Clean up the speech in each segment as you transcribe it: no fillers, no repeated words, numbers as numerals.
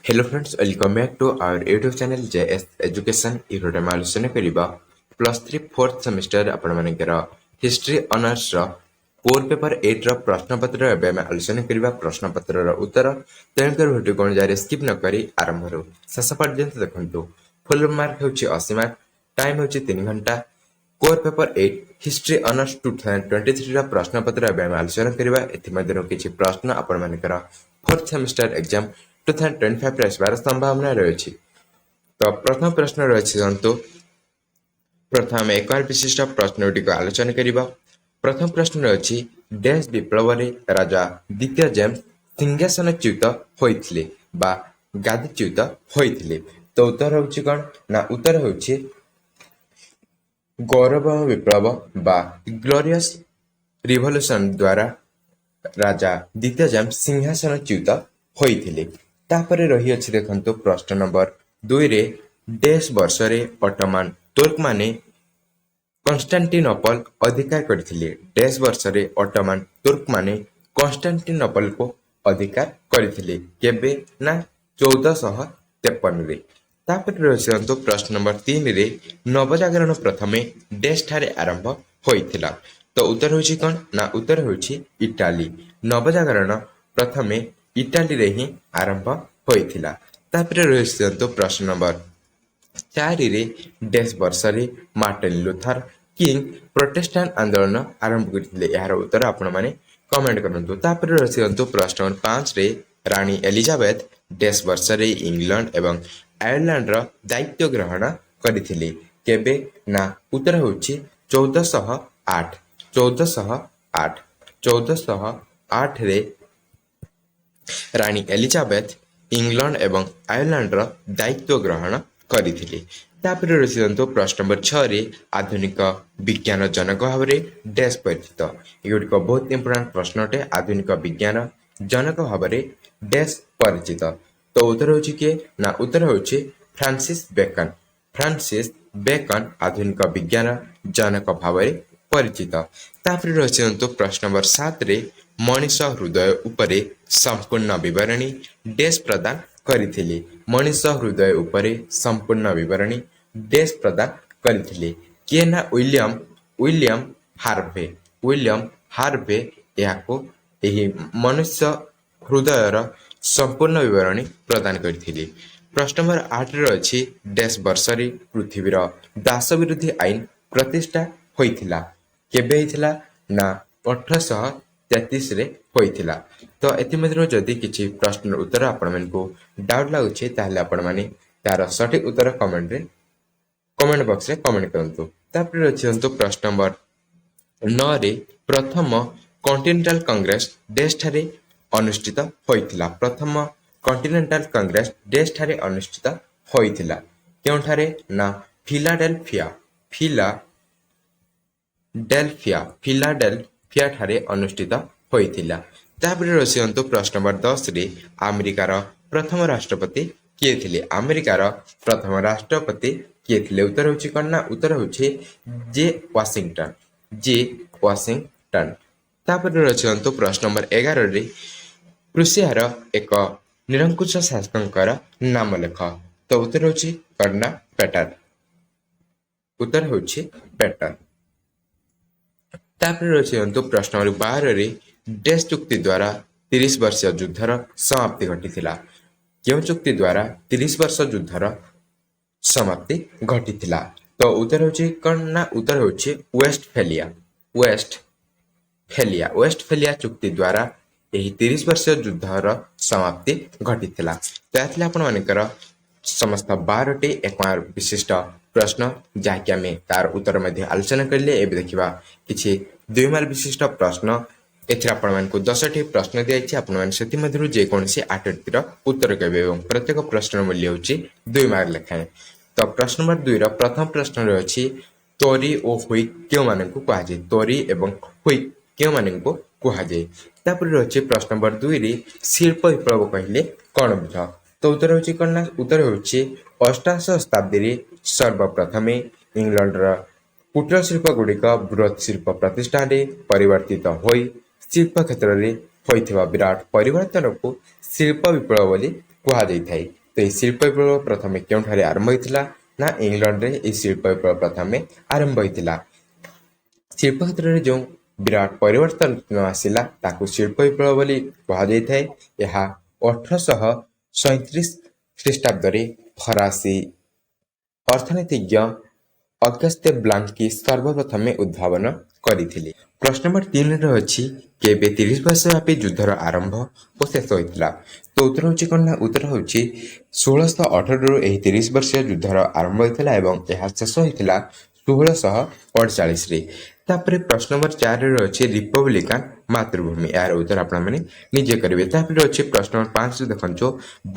Hello friends, welcome back to our YouTube channel JS Education. इरोटे में आलोचना करिबा +3 4th semester आपण मानकर हिस्ट्री ऑनर्स रो कोर पेपर 8 रो प्रश्न पत्र एबे में आलोचना करिबा प्रश्न पत्र रो उत्तर तेनकर वीडियो कोन जारे स्किप न करी आरंभ रो शेष पर्यंत देखंतु फुल मार्क होची 80 मार्क टाइम होची 3 घंटा कोर पेपर 8 हिस्ट्री ऑनर्स 2023 रो प्रश्न पत्र एबे में आलोचना करिबा एथि मध्यरो किछि प्रश्न आपण मानकर 4th सेमेस्टर एग्जाम 2025 ଆସିବାର ସମ୍ଭାବନା ରହିଛି। ତ ପ୍ରଥମ ପ୍ରଶ୍ନ ରହିଛି ଜନ୍ତୁ ପ୍ରଥମେ ଏକର ବିଶିଷ୍ଟ ପ୍ରଶ୍ନଗୁଡ଼ିକ ଆଲୋଚନା କରିବା। ପ୍ରଥମ ପ୍ରଶ୍ନ ରହିଛି ଡ୍ୟାଶ ବିପ୍ଳବରେ ରାଜା ଦ୍ୱିତୀୟ ଜେମ୍ସ ସିଂହାସନଚ୍ୟୁତ ହୋଇଥିଲେ ବା ଗାଦିଚ୍ୟୁତ ହୋଇଥିଲେ। ତ ଉତ୍ତର ହେଉଛି କ'ଣ ନା ଉତ୍ତର ହେଉଛି ଗୌରବ ବିପ୍ଳବ ବା ଗ୍ଲୋରିୟସ୍ ରିଭଲ୍ୟୁସନ୍ ଦ୍ୱାରା ରାଜା ଦ୍ୱିତୀୟ ଜେମ୍ସ ସିଂହାସନଚ୍ୟୁତ ହୋଇଥିଲେ। तापरे रही अछि देखंतु प्रश्न नंबर 2 रे डैश वर्ष रे ऑटोमन तुर्क माने कॉन्स्टेंटिनोपल अधिकार करथिले। डैश वर्ष रे ऑटोमन तुर्क माने कॉन्स्टेंटिनोपल को अधिकार करथिले केबे ना 1453 रे। तापरे रही प्रश्न नंबर 3 रे नवजागरण प्रथमे डैश ठारे आरंभ होइथिला। तो उत्तर होछि कोन ना उत्तर होछि इटाली। नवजागरण प्रथमे इटाली रे ही आरंभ होइथिला। तापरे रहिसंतो प्रश्न नंबर 4 रे डैश वर्ष रे मार्टिन लूथर किंग प्रोटेस्टेंट आंदोलन आरंभ करथिले। यार उत्तर आपण माने कमेंट करंतु। तापरे रहिसंतो प्रश्न नंबर 5 रे रानी एलिजाबेथ डैश वर्ष रे इंग्लैंड एवं आयरलैंड रो दायित्व ग्रहण करथिले केबे ना उत्तर होछि 1408 1408 रे रानी एलिजाबेथ इंग्लैंड एवं आयरलैंड रो दायित्व ग्रहण करथिले। तापरे रहिसंतो प्रश्न नंबर 6 रे आधुनिक विज्ञान जनक भाबरे डैश परिचित। एगुडिक बहुत इंपोर्टेंट प्रश्नटे आधुनिक विज्ञान जनक भाबरे डैश परिचित। तो उत्तर होछि के ना उत्तर होछि फ्रांसिस बेकन। फ्रांसिस बेकन आधुनिक विज्ञान जनक भाबरे परिचित। तापरे रहिसंतो प्रश्न नंबर 7 रे मनीष हृदय उपरे संपूर्ण विवरणी डैश प्रदान करथिले। मनीष हृदय उपरे संपूर्ण विवरणी डैश प्रदान करथिले के ना विलियम हार्वे याको एही मनुष्य हृदयर संपूर्ण विवरणी प्रदान करथिले। प्रश्न नंबर 8 रे अछि डैश वर्ष रे पृथ्वीर दास विरोधी आईन प्रतिष्ठा होइथिला केबे हिथिला ना 1833 रे होइथिला। तो एति मध्यरो जदि किछि प्रश्न उत्तर आपण मानकु डाउट लागुछे ताहले आपण माने तार सठिक उत्तर कमेंट बॉक्स रे कमेंट करंतु। तापर रहिसंतो प्रश्न नंबर 9 रे प्रथम कॉन्टिनेंटल कांग्रेस डैश ठारे अनुष्ठित होइथिला। प्रथम कॉन्टिनेंटल कांग्रेस डैश ठारे अनुष्ठित होइथिला केउ ठारे ना फिलाडेल्फिया ठारे अनुष्ठित होइथिला। तापर रहिसंतो प्रश्न नंबर 10 रे अमेरिकार प्रथम राष्ट्रपति किए थिले। अमेरिकार प्रथम राष्ट्रपति किए थिले उत्तर होछि कोन उत्तर होछि जे वाशिंगटन। तापर रहिसंतो प्रश्न नंबर 11 रे प्रुसियार एक निरंकुश शासकंकर नाम लेख। तो उत्तर होछि कर्ना पेटर। उत्तर होछि पेटर। तापर रहिसंतो प्रश्न नंबर 12 रे डैश चुक्ति द्वारा 30 वर्षीय युद्धर समाप्ति घटिथिला। केउ चुक्ति द्वारा 30 वर्ष युद्धर समाप्ति घटिथिला। तो उत्तर होछि कोन उत्तर होछि वेस्टफेलिया चुक्ति द्वारा एही 30 वर्षीय युद्धर समाप्ति घटिथिला। तो एथले आपण मानकर समस्त 12टी एकमार विशिष्ट प्रश्न जाकि आमे तार उत्तर मध्ये आलोचना करले। एबे देखिबा किछि 2 मार्क विशिष्ट प्रश्न एथि आपण मानकु 10टी प्रश्न दियाछि। आपण मान सेति मध्यरु जे कोनसी 8टी रो उत्तर कहबे एवं प्रत्येक प्रश्न मूल्य होछि 2 मार्क लेखाए। तो प्रश्न नंबर 2 रो प्रथम प्रश्न रे अछि तोरी ओ हुई केउ मानकु कहा जाय। तोरी एवं हुई केउ मानकु कहा जाय। तापर रे अछि प्रश्न नंबर 2 रे शिल्प विप्लव कहिले कोन बुझ। तो उत्तर होछि कोन उत्तर होछि 8श शताब्दी रे सर्वप्रथमे इंग्लैंड रो कुटीर शिल्प गुड़िक बृहत शिल्प प्रतिष्ठान रे परिवर्तित होई शिल्प क्षेत्र रे होइथिबा विराट परिवर्तन को शिल्प विप्लव बोली କୁହାଯାଇଥାଏ। ତ ଏହି ଶିଳ୍ପ ବିପ୍ଳବ ପ୍ରଥମେ କେଉଁଠାରେ ଆରମ୍ଭ ହୋଇଥିଲା? ନା ଇଂଲଣ୍ଡରେ ଏହି ଶିଳ୍ପ ବିପ୍ଳବ ପ୍ରଥମେ ଆରମ୍ଭ ହୋଇଥିଲା। ଶିଳ୍ପ କ୍ଷେତ୍ରରେ ଯେଉଁ ବିରାଟ ପରିବର୍ତ୍ତନ ଆସିଲା ତାକୁ ଶିଳ୍ପ ବିପ୍ଳବ ବୋଲି କୁହାଯାଇଥାଏ। ଏହା 1837 ଖ୍ରୀଷ୍ଟାବ୍ଦରେ ଫରାସୀ ଅର୍ଥନୀତିଜ୍ଞ ଅଗସ୍ତେ ବ୍ଲାଙ୍କି ସର୍ବପ୍ରଥମେ ଉଦ୍ଭାବନ କରିଥିଲେ। ପ୍ରଶ୍ନ ନମ୍ବର 3ରେ ଅଛି କେବେ 30 ବର୍ଷ ବ୍ୟାପୀ ଯୁଦ୍ଧର ଆରମ୍ଭ ଓ ଶେଷ ହୋଇଥିଲା? ତ ଉତ୍ତର ହେଉଛି କ'ଣ? ନା ଉତ୍ତର ହେଉଛି 1618ରୁ ଏହି 30 ବର୍ଷୀୟ ଯୁଦ୍ଧର ଆରମ୍ଭ ହୋଇଥିଲା ଏବଂ ଏହା ଶେଷ ହୋଇଥିଲା 1648ରେ। ତାପରେ ପ୍ରଶ୍ନ ନମ୍ବର 4ରେ ଅଛି ରିପବ୍ଲିକାନ ମାତୃଭୂମି। ଏହାର ଉତ୍ତର ଆପଣମାନେ ନିଜେ କରିବେ। ତାପରେ ଅଛି ପ୍ରଶ୍ନ ନମ୍ବର 5ରେ ଦେଖନ୍ତୁ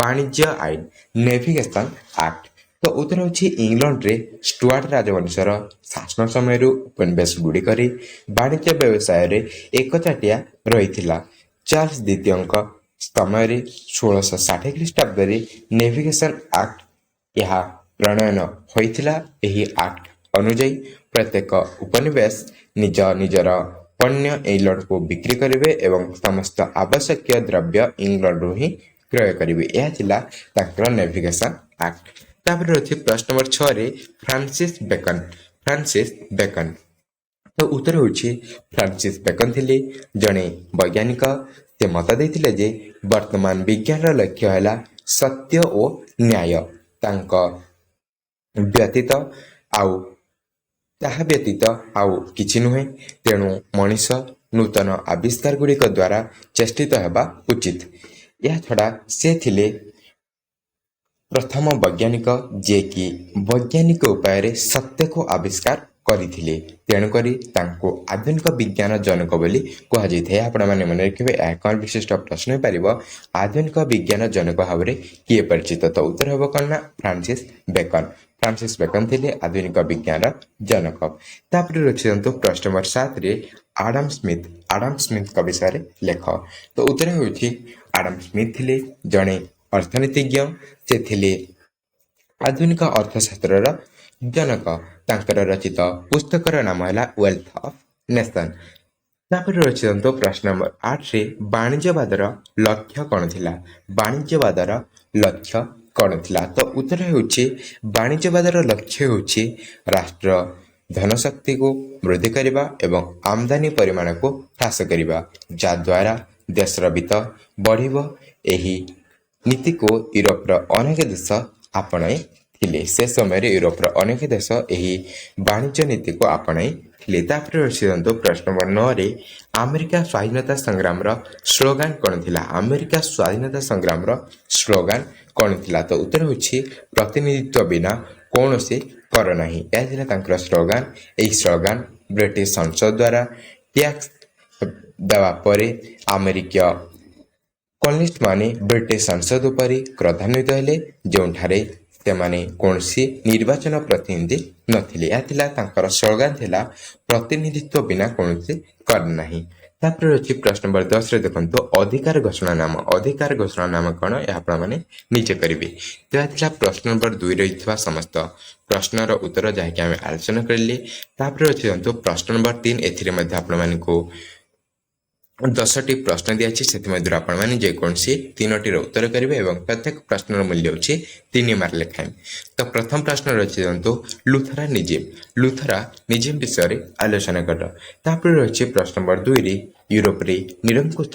ବାଣିଜ୍ୟ ଆଇନ ନେଭିଗେସନ ଆକ୍ଟ। ତ ଉତ୍ତର ହେଉଛି ଇଂଲଣ୍ଡରେ ଷ୍ଟୁଆର୍ଟ ରାଜବଂଶର ଶାସନ ସମୟରୁ ଉପନିବେଶ ଗୁଡ଼ିକରେ ବାଣିଜ୍ୟ ବ୍ୟବସାୟରେ ଏକଚାଟିଆ ରହିଥିଲା। ଚାର୍ଲ୍ସ ଦ୍ୱିତୀୟଙ୍କ ସମୟରେ 1660 ଖ୍ରୀଷ୍ଟାବ୍ଦରେ ନେଭିଗେସନ ଆକ୍ଟ ଏହା ପ୍ରଣୟନ ହୋଇଥିଲା। ଏହି ଆକ୍ଟ ଅନୁଯାୟୀ ପ୍ରତ୍ୟେକ ଉପନିବେଶ ନିଜ ନିଜର ପଣ୍ୟ ଇଂଲଣ୍ଡକୁ ବିକ୍ରି କରିବେ ଏବଂ ସମସ୍ତ ଆବଶ୍ୟକୀୟ ଦ୍ରବ୍ୟ ଇଂଲଣ୍ଡରୁ ହିଁ କ୍ରୟ କରିବେ। ଏହା ଥିଲା ତାଙ୍କର ନେଭିଗେସନ ଆକ୍ଟ। ତାପରେ ଅଛି ପ୍ରଶ୍ନ ନମ୍ବର 6ରେ ଫ୍ରାନ୍ସିସ୍ ବେକନ। ତ ଉତ୍ତର ହେଉଛି ଫ୍ରାନ୍ସିସ୍ ବେକନ ଥିଲେ ଜଣେ ବୈଜ୍ଞାନିକ। ସେ ମତ ଦେଇଥିଲେ ଯେ ବର୍ତ୍ତମାନ ବିଜ୍ଞାନର ଲକ୍ଷ୍ୟ ହେଲା ସତ୍ୟ ଓ ନ୍ୟାୟ। ତାଙ୍କ ବ୍ୟତୀତ ତାହା ବ୍ୟତୀତ ଆଉ କିଛି ନୁହେଁ। ତେଣୁ ମଣିଷ ନୂତନ ଆବିଷ୍କାର ଗୁଡ଼ିକ ଦ୍ୱାରା ଚେଷ୍ଟିତ ହେବା ଉଚିତ। ଏହାଛଡ଼ା ସେ ଥିଲେ ପ୍ରଥମ ବୈଜ୍ଞାନିକ ଯିଏକି ବୈଜ୍ଞାନିକ ଉପାୟରେ ସତ୍ୟକୁ ଆବିଷ୍କାର କରିଥିଲେ। ତେଣୁକରି ତାଙ୍କୁ ଆଧୁନିକ ବିଜ୍ଞାନ ଜନକ ବୋଲି କୁହାଯାଇଥାଏ। ଆପଣମାନେ ମନେ ରଖିବେ। ଏହା କ'ଣ ବିଶିଷ୍ଟ ପ୍ରଶ୍ନ ହୋଇପାରିବ? ଆଧୁନିକ ବିଜ୍ଞାନ ଜନକ ଭାବରେ କିଏ ପରିଚିତ? ତ ଉତ୍ତର ହେବ କ'ଣ? ନା ଫ୍ରାନ୍ସିସ୍ ବେକନ। ଫ୍ରାନ୍ସିସ୍ ବେକନ ଥିଲେ ଆଧୁନିକ ବିଜ୍ଞାନର ଜନକ। ତାପରେ ରଖିଥାନ୍ତୁ ପ୍ରଶ୍ନ ନମ୍ବର 7ରେ ଆଡମ ସ୍ମିଥଙ୍କ ବିଷୟରେ ଲେଖ। ତ ଉତ୍ତର ହେଉଛି ଆଡମ ସ୍ମିଥ ଥିଲେ ଜଣେ ଅର୍ଥନୀତିଜ୍ଞ। ସେ ଥିଲେ ଆଧୁନିକ ଅର୍ଥଶାସ୍ତ୍ରର ଜନକ। ତାଙ୍କର ରଚିତ ପୁସ୍ତକର ନାମ ହେଲା ୱେଲ୍ଥ ଅଫ୍ ନେସନ୍। ତାପରେ ରଖିଥାନ୍ତୁ ପ୍ରଶ୍ନ ନମ୍ବର 8ରେ ବାଣିଜ୍ୟବାଦର ଲକ୍ଷ୍ୟ କ'ଣ ଥିଲା? ବାଣିଜ୍ୟବାଦର ଲକ୍ଷ୍ୟ କ'ଣ ଥିଲା? ତ ଉତ୍ତର ହେଉଛି ବାଣିଜ୍ୟବାଦର ଲକ୍ଷ୍ୟ ହେଉଛି ରାଷ୍ଟ୍ର ଧନଶକ୍ତିକୁ ବୃଦ୍ଧି କରିବା ଏବଂ ଆମଦାନୀ ପରିମାଣକୁ ହ୍ରାସ କରିବା, ଯାଦ୍ୱାରା ଦେଶର ବିତ୍ତ ବଢ଼ିବ। ଏହି ନୀତିକୁ ୟୁରୋପର ଅନେକ ଦେଶ ଆପଣାଇ ଥିଲେ। ସେ ସମୟରେ ୟୁରୋପର ଅନେକ ଦେଶ ଏହି ବାଣିଜ୍ୟ ନୀତିକୁ ଆପଣାଇ ଥିଲେ। ତାପରେ ରଖିଥାନ୍ତୁ ପ୍ରଶ୍ନ ନମ୍ବର 9ରେ ଆମେରିକା ସ୍ୱାଧୀନତା ସଂଗ୍ରାମର ସ୍ଲୋଗାନ କ'ଣ ଥିଲା? ଆମେରିକା ସ୍ୱାଧୀନତା ସଂଗ୍ରାମର ସ୍ଲୋଗାନ କ'ଣ ଥିଲା? ତ ଉତ୍ତର ହେଉଛି ପ୍ରତିନିଧିତ୍ୱ ବିନା କୌଣସି କର ନାହିଁ। ଏହା ଥିଲା ତାଙ୍କର ସ୍ଲୋଗାନ। ଏହି ସ୍ଲୋଗାନ ବ୍ରିଟିଶ ସଂସଦ ଦ୍ୱାରା ଟ୍ୟାକ୍ସ ଦେବା ପରେ ଆମେରିକୀୟ କଲୋନିଷ୍ଟମାନେ ବ୍ରିଟିଶ ସଂସଦ ଉପରେ କ୍ରୋଧାନ୍ୱିତ ହେଲେ, ଯେଉଁଠାରେ ସେମାନେ କୌଣସି ନିର୍ବାଚନ ପ୍ରତିନିଧି ନଥିଲେ। ଏହା ଥିଲା ତାଙ୍କର ସ୍ଲୋଗାନ ଥିଲା ପ୍ରତିନିଧିତ୍ୱ ବିନା କୌଣସି କର ନାହିଁ। ତାପରେ ଅଛି ପ୍ରଶ୍ନ ନମ୍ବର 10ରେ ଦେଖନ୍ତୁ ଅଧିକାର ଘୋଷଣା ନାମ। ଅଧିକାର ଘୋଷଣା ନାମ କ'ଣ? ଏହା ଆପଣମାନେ ନିଜେ କରିବେ। ତ ଏହା ଥିଲା ପ୍ରଶ୍ନ ନମ୍ବର 2ରେ ରହିଥିବା ସମସ୍ତ ପ୍ରଶ୍ନର ଉତ୍ତର ଯାହାକି ଆମେ ଆଲୋଚନା କରିଲେ। ତାପରେ ଅଛି ଦେଖନ୍ତୁ ପ୍ରଶ୍ନ ନମ୍ବର 3। ଏଥିରେ ମଧ୍ୟ ଆପଣମାନଙ୍କୁ 10ଟି ପ୍ରଶ୍ନ ଦିଆଯାଇଛି। ସେଥିମଧ୍ୟରୁ ଆପଣମାନେ ଯେକୌଣସି 3ଟିର ଉତ୍ତର କରିବେ ଏବଂ ପ୍ରତ୍ୟେକ ପ୍ରଶ୍ନର ମୂଲ୍ୟ ହେଉଛି 3 ମାର୍କ ଲେଖାଏଁ। ତ ପ୍ରଥମ ପ୍ରଶ୍ନ ରହିଛି ଦେଖନ୍ତୁ ଲୁଥରାନିଜିମ ବିଷୟରେ ଆଲୋଚନା କର। ତାପରେ ରହିଛି ପ୍ରଶ୍ନ ନମ୍ବର 2ରେ ୟୁରୋପରେ ନିରଙ୍କୁଶ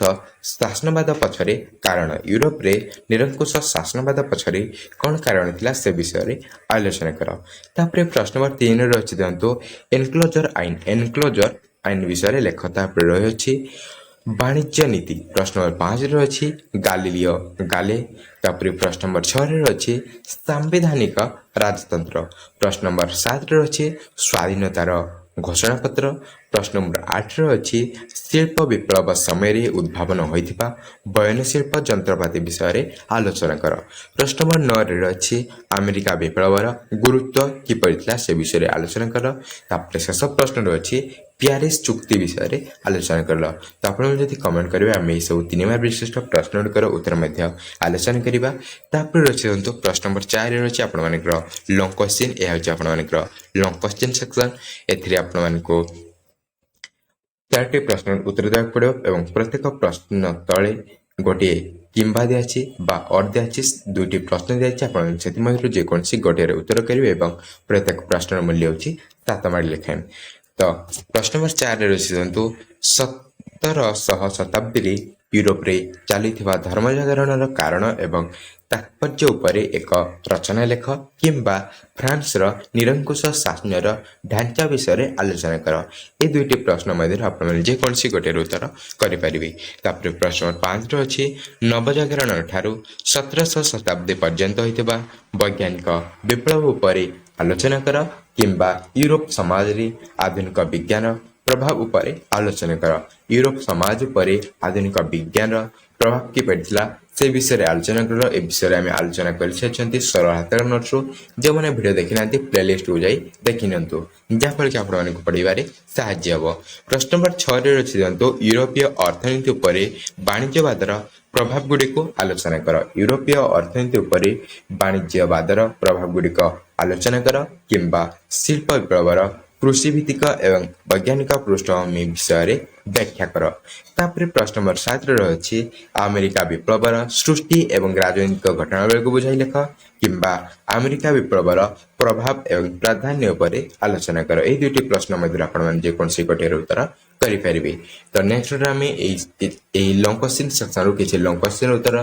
ଶାସନବାଦ ପଛରେ କାରଣ। ୟୁରୋପରେ ନିରଙ୍କୁଶ ଶାସନବାଦ ପଛରେ କ'ଣ କାରଣ ଥିଲା ସେ ବିଷୟରେ ଆଲୋଚନା କର। ତାପରେ ପ୍ରଶ୍ନ ନମ୍ବର 3ରେ ରହିଛି ଦେଖନ୍ତୁ ଏନକ୍ଲୋଜର ଆଇନ ବିଷୟରେ ଲେଖ। ତାପରେ ରହିଅଛି ବାଣିଜ୍ୟ ନୀତି। ପ୍ରଶ୍ନ ନମ୍ବର 5ରେ ଅଛି ଗାଲେ। ତାପରେ ପ୍ରଶ୍ନ ନମ୍ବର 6ରେ ଅଛି ସାମ୍ବିଧାନିକ ରାଜତନ୍ତ୍ର। ପ୍ରଶ୍ନ ନମ୍ବର 7ରେ ଅଛି ସ୍ୱାଧୀନତାର ଘୋଷଣାପତ୍ର। ପ୍ରଶ୍ନ ନମ୍ବର 8ରେ ଅଛି ଶିଳ୍ପ ବିପ୍ଳବ ସମୟରେ ଉଦ୍ଭାବନ ହୋଇଥିବା ବୟନଶିଳ୍ପ ଯନ୍ତ୍ରପାତି ବିଷୟରେ ଆଲୋଚନା କର। ପ୍ରଶ୍ନ ନମ୍ବର 9ରେ ଅଛି ଆମେରିକା ବିପ୍ଳବର ଗୁରୁତ୍ୱ କିପରି ଥିଲା ସେ ବିଷୟରେ ଆଲୋଚନା କର। ତାପରେ ଶେଷ ପ୍ରଶ୍ନରେ ଅଛି ପ୍ୟାରିସ୍ ଚୁକ୍ତି ବିଷୟରେ ଆଲୋଚନା କର। ତ ଆପଣମାନେ ଯଦି କମେଣ୍ଟ କରିବେ ଆମେ ଏହିସବୁ 3 ମାର୍କ ବିଶିଷ୍ଟ ପ୍ରଶ୍ନ ଗୁଡ଼ିକର ଉତ୍ତର ମଧ୍ୟ ଆଲୋଚନା କରିବା। ତାପରେ ରହିଛି ଦେଖନ୍ତୁ ପ୍ରଶ୍ନ ନମ୍ବର 4ରେ ରହିଛି ଆପଣମାନଙ୍କର ଲଙ୍ଗ କ୍ୱେଶ୍ଚିନ୍। ଏହା ହେଉଛି ଆପଣମାନଙ୍କର ଲଙ୍ଗ କ୍ୱେଶ୍ଚିନ୍ ସେକ୍ସନ୍। ଏଥିରେ ଆପଣମାନଙ୍କୁ 4ଟି ପ୍ରଶ୍ନର ଉତ୍ତର ଦେବାକୁ ପଡ଼ିବ ଏବଂ ପ୍ରତ୍ୟେକ ପ୍ରଶ୍ନ ତଳେ ଗୋଟିଏ କିମ୍ବା ଦିଆଯାଇଛି ବା ଅର୍ ଦିଆଯାଇଛି ଦୁଇଟି ପ୍ରଶ୍ନ ଦିଆଯାଇଛି। ଆପଣ ସେଥିମଧ୍ୟରୁ ଯେକୌଣସି ଗୋଟିଏର ଉତ୍ତର କରିବେ ଏବଂ ପ୍ରତ୍ୟେକ ପ୍ରଶ୍ନର ମୂଲ୍ୟ ହେଉଛି 7 ମାର୍କ ଲେଖାଏଁ। ତ ପ୍ରଶ୍ନ ନମ୍ବର 4ରେ ରଖିଦିଅନ୍ତୁ 17ଶହ ଶତାବ୍ଦୀରେ ୟୁରୋପରେ ଚାଲିଥିବା ଧର୍ମଜାଗରଣର କାରଣ ଏବଂ ତାତ୍ପର୍ଯ୍ୟ ଉପରେ ଏକ ରଚନା ଲେଖ କିମ୍ବା ଫ୍ରାନ୍ସର ନିରଙ୍କୁଶ ଶାସନର ଢାଞ୍ଚା ବିଷୟରେ ଆଲୋଚନା କର। ଏ ଦୁଇଟି ପ୍ରଶ୍ନ ମଧ୍ୟରୁ ଆପଣମାନେ ଯେକୌଣସି ଗୋଟିଏର ଉତ୍ତର କରିପାରିବେ। ତାପରେ ପ୍ରଶ୍ନ 5ର ଅଛି ନବଜାଗରଣ ଠାରୁ 17ଶହ ଶତାବ୍ଦୀ ପର୍ଯ୍ୟନ୍ତ ହୋଇଥିବା ବୈଜ୍ଞାନିକ ବିପ୍ଳବ ଉପରେ ଆଲୋଚନା କର କିମ୍ବା ୟୁରୋପ ସମାଜରେ ଆଧୁନିକ ବିଜ୍ଞାନ ପ୍ରଭାବ ଉପରେ ଆଲୋଚନା କର। ୟୁରୋପ ସମାଜ ଉପରେ ଆଧୁନିକ ବିଜ୍ଞାନର ପ୍ରଭାବ କିପରି ଥିଲା ସେ ବିଷୟରେ ଆଲୋଚନା କର। ଏ ବିଷୟରେ ଆମେ ଆଲୋଚନା କରିସାରିଛନ୍ତି ସରଳ ହାତର ନୋଟ୍ସରୁ। ଯେଉଁମାନେ ଭିଡ଼ିଓ ଦେଖିନାହାନ୍ତି ପ୍ଲେଲିଷ୍ଟକୁ ଯାଇ ଦେଖିନିଅନ୍ତୁ, ଯାହାଫଳରେ କି ଆପଣମାନଙ୍କୁ ପଢ଼ିବାରେ ସାହାଯ୍ୟ ହେବ। ପ୍ରଶ୍ନ ନମ୍ବର 6ରେ ରଖିଦିଅନ୍ତୁ ୟୁରୋପୀୟ ଅର୍ଥନୀତି ଉପରେ ବାଣିଜ୍ୟବାଦର ପ୍ରଭାବ ଗୁଡ଼ିକୁ ଆଲୋଚନା କର। ୟୁରୋପୀୟ ଅର୍ଥନୀତି ଉପରେ ବାଣିଜ୍ୟବାଦର ପ୍ରଭାବ ଗୁଡ଼ିକ ଆଲୋଚନା କର କିମ୍ବା ଶିଳ୍ପ ବିପ୍ଳବର କୃଷିଭିତ୍ତିକ ଏବଂ ବୈଜ୍ଞାନିକ ପୃଷ୍ଠଭୂମି ବିଷୟରେ ବ୍ୟାଖ୍ୟା କର। ତାପରେ ପ୍ରଶ୍ନ ନମ୍ବର 7ରେ ରହିଛି ଆମେରିକା ବିପ୍ଳବର ସୃଷ୍ଟି ଏବଂ ରାଜନୈତିକ ଘଟଣାବଳୀକୁ ବୁଝାଇ ଲେଖ କିମ୍ବା ଆମେରିକା ବିପ୍ଳବର ପ୍ରଭାବ ଏବଂ ପ୍ରାଧାନ୍ୟ ଉପରେ ଆଲୋଚନା କର। ଏହି ଦୁଇଟି ପ୍ରଶ୍ନ ମଧ୍ୟରୁ ଆପଣମାନେ ଯେକୌଣସି ଗୋଟିଏର ଉତ୍ତର କରିପାରିବେ। ତ ନେକ୍ସଟରେ ଆମେ ଏହି ଲଙ୍ଗ କ୍ୱେଶ୍ଚିନ୍ ସେକ୍ସନରୁ କିଛି ଲଙ୍ଗ କ୍ୱେଶ୍ଚିନ୍ର ଉତ୍ତର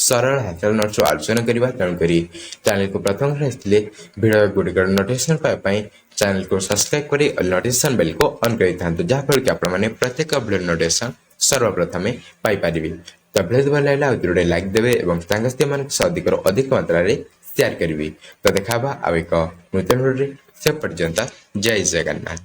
ସରଳ ହାତର ନୋଟ୍ସରୁ ଆଲୋଚନା କରିବା। ତେଣୁକରି ଚ୍ୟାନେଲକୁ ପ୍ରଥମ ଥର ଆସିଥିଲେ ଭିଡ଼ିଓ ଗୁଡ଼ିକର ନୋଟିଫିକେସନ୍ ପାଇବା ପାଇଁ ଚ୍ୟାନେଲକୁ ସବସ୍କ୍ରାଇବ୍ କରି ନୋଟିଫିକେସନ୍ ବେଲ୍କୁ ଅନ୍ କରିଥାନ୍ତୁ, ଯାହାଫଳରେ କି ଆପଣମାନେ ପ୍ରତ୍ୟେକ ଭିଡ଼ିଓ ନୋଟିଫିକେସନ୍ ସର୍ବପ୍ରଥମେ ପାଇପାରିବେ। ତ ଭିଡ଼ିଓ ଭଲ ଲାଗିଲା ଆଉ ଭିଡ଼ିଓରେ ଲାଇକ୍ ଦେବେ ଏବଂ ସାଙ୍ଗସାଥିମାନଙ୍କ ସହ ଅଧିକରୁ ଅଧିକ ମାତ୍ରାରେ ସେୟାର କରିବେ। ତ ଦେଖା ହେବା ଆଉ ଏକ ନୂତନ ଭିଡ଼ିଓରେ। ସେ ପର୍ଯ୍ୟନ୍ତ ଜୟ ଜଗନ୍ନାଥ।